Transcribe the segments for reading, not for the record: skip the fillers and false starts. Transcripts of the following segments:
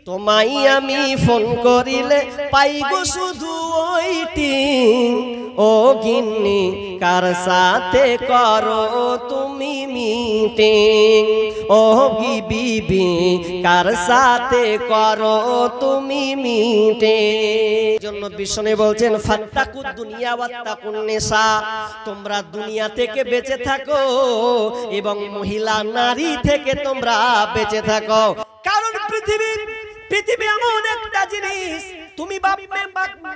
তোমায় আমি ফোন করিলে পাই গো শুধু ওইটিং। ও গিন্নি কার সাথে করো তুমি মিটিং। ও বিবি কার সাথে করো তুমি মিটিং। জন্য বিষ্ণু বলছেন ফাত্তাকুদ দুনিয়া ওয়াত্তাকুন নিসা, তোমরা দুনিয়া থেকে বেঁচে থাকো এবং মহিলা নারী থেকে তোমরা বেঁচে থাকো। কারণ পৃথিবী এমন একটা জিনিস, তুমি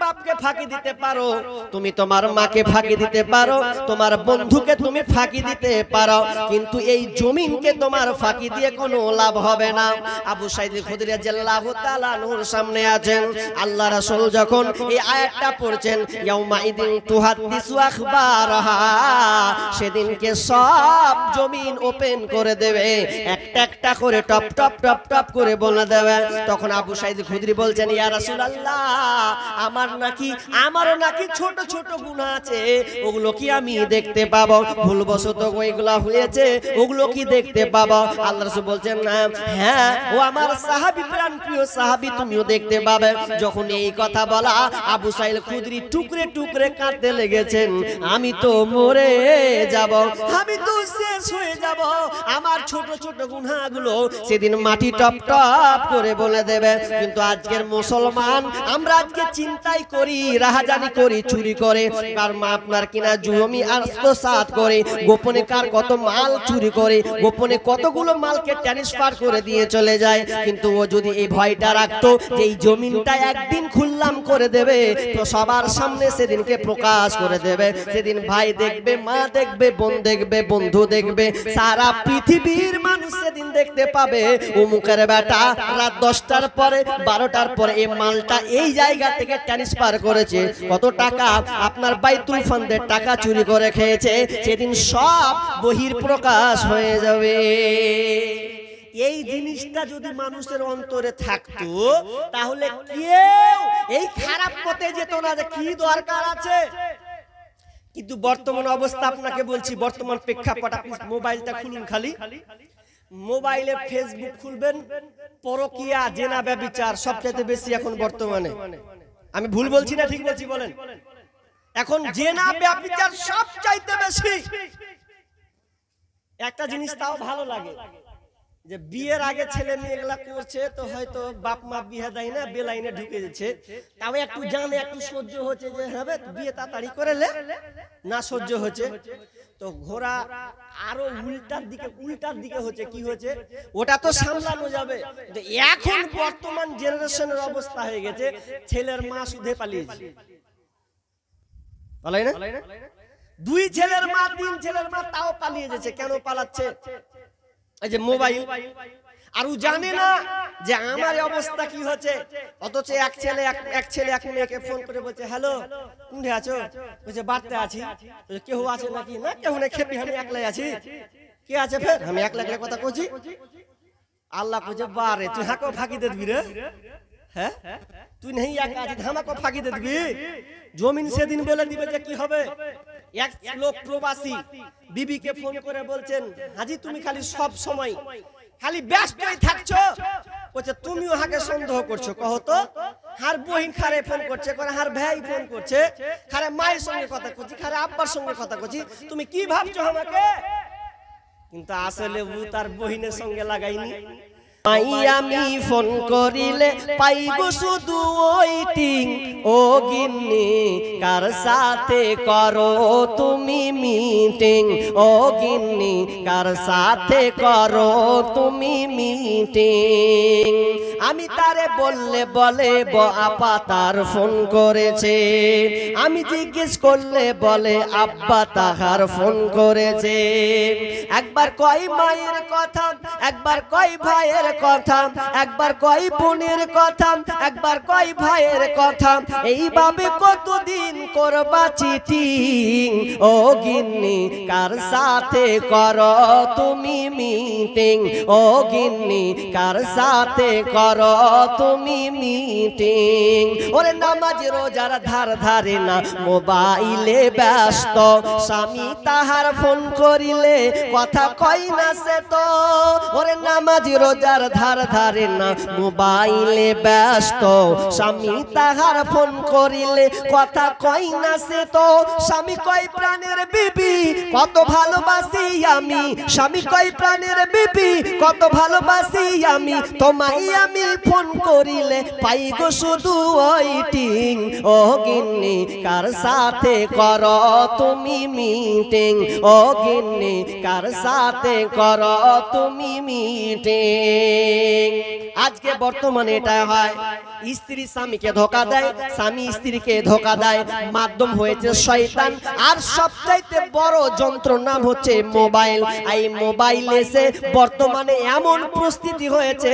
বাপকে ফাঁকি দিতে পারো, তুমি তোমার মাকে ফাঁকি দিতে পারো, তোমার বন্ধুকে তুমি ফাঁকি দিতে পারো, কিন্তু এই জমিনকে তোমার ফাঁকি দিয়ে কোনো লাভ হবে না। আবু সাঈদ খুদরি রাদিয়াল্লাহু তাআলা আনহুর সামনে আছেন, আল্লাহ রাসূল যখন এই আয়াতটা পড়ছেন ইয়াউমা ইদিন তুহাদ্দিসু আখবারহা, সেদিনকে সব জমিন ওপেন করে দেবে, একটা একটা করে টপ টপ টপ টপ করে বলে দেবে। তখন আবু সাঈদ খুদরি বলছেন ইয়া রাসূলুল্লাহ, আমারও নাকি ছোট ছোট গুনাহ আছে, ওগুলো কি আমি দেখতে পাবো? ভুলবশত ওইগুলা হয়েছে, ওগুলো কি দেখতে পাবো? আল্লাহ রাসূল বলছেন হ্যাঁ, ও আমার সাহাবী, প্রাণ প্রিয় সাহাবী, তুমিও দেখতে পাবে। যখন এই কথা বলা, আবু সাঈদ খুদরি টুকরে টুকরে কাঁদতে লেগেছেন, আমি তো মরে যাব, আমি তো শেষ হয়ে যাব, আমার ছোট ছোট গুনাহগুলো সেদিন মাটি টপ টপ করে বলে দেবে। কিন্তু আজকের মুসলমান আমরা আজকে চিন্তাই করি, রাহাজানি করি, চুরি করে, কার মা আপনার কিনা জমি আত্মসাৎ করে, গোপনে কার কত মাল চুরি করে, গোপনে কতগুলো মালকে ট্রান্সফার করে দিয়ে চলে যায়। কিন্তু ও যদি এই ভয়টা রাখতো যে এই জমিনটা একদিন খুললাম করে দেবে, তো সবার সামনে সেদিনকে প্রকাশ করে দেবে, সেদিন ভাই দেখবে, মা দেখবে, বোন দেখবে, বন্ধু দেখবে, সারা পৃথিবীর মানুষ সেদিন দেখতে পাবে অমুকের বেটা রাত 10টার পরে 12টার পরে এই মালটা এই জায়গা থেকে ট্রান্সফার করেছে, কত টাকা আপনার বাইতুল ফান্ডের টাকা চুরি করে খেয়েছে, সেদিন সব বহির প্রকাশ হয়ে যাবে। এই জিনিসটা যদি মানুষের অন্তরে থাকতো, তাহলে কেউ এই খারাপ পথে যেত না, যে কি দরকার আছে। কিন্তু বর্তমান অবস্থা আপনাকে বলছি, বর্তমান প্রেক্ষাপট, আপনি মোবাইলটা খুলুন, খালি মোবাইলে ফেসবুক খুলবেন, পরকিয়া, জেনা, ব্যভিচার সবচেয়ে বেশি এখন বর্তমানে। আমি ভুল বলছি না ঠিক বলছি বলেন? এখন জেনা, ব্যভিচার সবচাইতে বেশি। একটা জিনিস তাও ভালো লাগে, যে বিয়ের আগে ছেলে মেয়েগুলা করছে, তো হয়তো বাপ মা বিয়ে দেয় না, বেলাইনে ঢুকে যাচ্ছে, তাও একটু জানে, একটু সহ্য হচ্ছে, যে হবে বিয়ে তাড়াতাড়ি করে না, সহ্য হচ্ছে। তো ঘোড়া আরো উল্টার দিকে হচ্ছে, কি হচ্ছে ওটা তো সামলানো যাবে। এখন বর্তমান জেনারেশনের অবস্থা হয়ে গেছে, ছেলের মা সুধে পালিয়েছে, পালাই না, 2 ছেলের মা 3 ছেলের মা তাও পালিয়ে যাচ্ছে। কেন পালাচ্ছে? এই যে মোবাইল। আর ও জানে না যে আমার অবস্থা কি হচ্ছে, অথচ এক ছেলে এক মেয়েকে ফোন করে বলছে, হ্যালো কোথায় আছো? বলছে বাড়তে আছি। কেউ আছে নাকি? না কেউ নেই, খেপি, আমি একলাই আছি। কে আছে ফের? আমি একলা কথা কইছি। আল্লাহ কইছে বারে তুই হাকো ফাঁকি দে দিবি রে, হ্যাঁ তুই নেই একা আছিস, আমাকে ফাঁকি দে দিবি। জমিন সেদিন বলে দিবে যে কি হবে। এক লোক প্রবাসী বিবিকে ফোন করে বলছেন, হাজি তুমি খালি সব সময় খালি ব্যস্তই থাকছো, বলছে তুমিও হাকে সন্দেহ করছো, কहो তো হার বহিন খারে ফোন করছে, করে হার ভাই ফোন করছে, খারে মায়ের সঙ্গে কথা করছি, খারে আব্বার সঙ্গে কথা করছি, তুমি কি ভাবছো আমাকে? কিন্তু আসলে ও তার বহিনের সঙ্গে লাগাইনি। আমি ফোন করিলে পাইব শুধু ওইটিং। ও গিন্নি কার সাথে করো তুমি মিটিং। ও গিন্নি কার সাথে করো তুমি মিটিং। আমি তারে বললে বলে আপা তার ফোন করেছে, আমি জিজ্ঞেস করলে বলে আব্বা তাহার ফোন করেছে। একবার কয় মায়ের কথা, একবার কয় ভাইয়ের কথা, একবার কয় বোনের কথা, একবার কয় ভাইয়ের কথা, এইভাবে কতদিন করবা চিটিং। ও গিন্নি কার সাথে করো তুমি মিটিং। ও গিন্নি কার সাথে করো করো তুমি মিটিং। ওরে নামাজ রোজার ধার ধারে না, মোবাইলে ব্যস্ত, স্বামী তাহার ফোন করিলে কথা কই না সে তো। ওরে নামাজ রোজার ধার ধারে না, মোবাইলে ব্যস্ত, স্বামী তাহার ফোন করিলে কথা কই না সে তো। স্বামী কই প্রাণের বিবি কত ভালোবাসি আমি, স্বামী কই প্রাণের বিবি কত ভালোবাসি আমি, তোমায় আমি ফোন করিলে পাই গো শুধু ওয়েটিং। ও গিন্নি কার সাথে করো তুমি মিটিং, ও গিন্নি কার সাথে করো তুমি মিটিং। আজকে বর্তমানে এটা হয়, স্ত্রী স্বামীকে ধোকা দেয়, স্বামী স্ত্রীকে ধোকা দেয়, মাধ্যম হয়েছে শয়তান। আর সবচাইতে বড় যন্ত্রের নাম হচ্ছে মোবাইল। এই মোবাইল এসে বর্তমানে এমন পরিস্থিতি হয়েছে,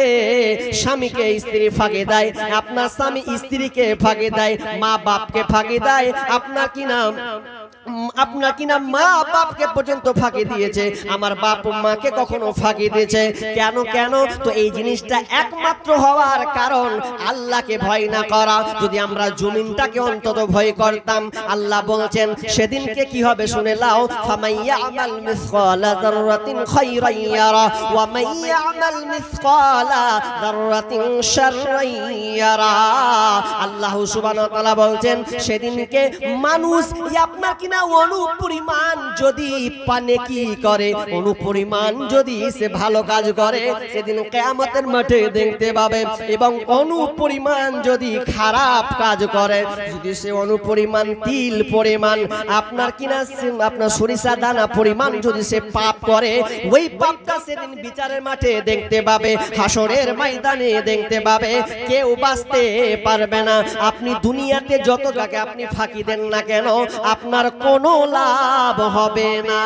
স্বামীকে স্ত্রী ফাঁকি দেয়, আপনার স্বামী স্ত্রীকে ফাঁকি দেয়, মা বাপকে ফাঁকি দেয়, আপনার কি নাম মা বাপকে পর্যন্ত ফাঁকি দিয়েছে, আমার বাপ মাকে কখনো ফাঁকি দিয়েছে। কেন কেন? তো এই জিনিসটা একমাত্র হওয়ার কারণ আল্লাহকে ভয় না করা। যদি আমরা জমিনটাকে অন্তত ভয় করতাম, আল্লাহ বলছেন সেদিনকে কি হবে শুনে লাও, ফামাইয়ামাল মিসকালা যাররাতিন খায়রান ইয়ারা ওয়া মাইয়ামাল মিসকালা যাররাতিন শাররান ইয়ারা। আল্লাহ সুবহানাহু ওয়া তাআলা বলছেন সেদিনকে মানুষ আপনার কিনা অনুপরিমাণ যদি পানে কি করে, অনুপরিমাণ যদি সে ভালো কাজ করে, সেদিন কিয়ামতের মাঠে দেখতে পাবে। এবং অনুপরিমাণ যদি খারাপ কাজ করে, যদি সে অনুপরিমাণ তিল পরিমাণ আপনার কিনা আপনার সরিষা দানা পরিমাণ যদি সে পাপ করে, ওই পাপটা সেদিন বিচারের মাঠে দেখতে পাবে, হাসরের ময়দানে দেখতে পাবে। কেউ বাঁচতে পারবে না। আপনি দুনিয়াতে যত টাকা আপনি ফাঁকি দেন না কেন, আপনার কোনো লাভ হবে না।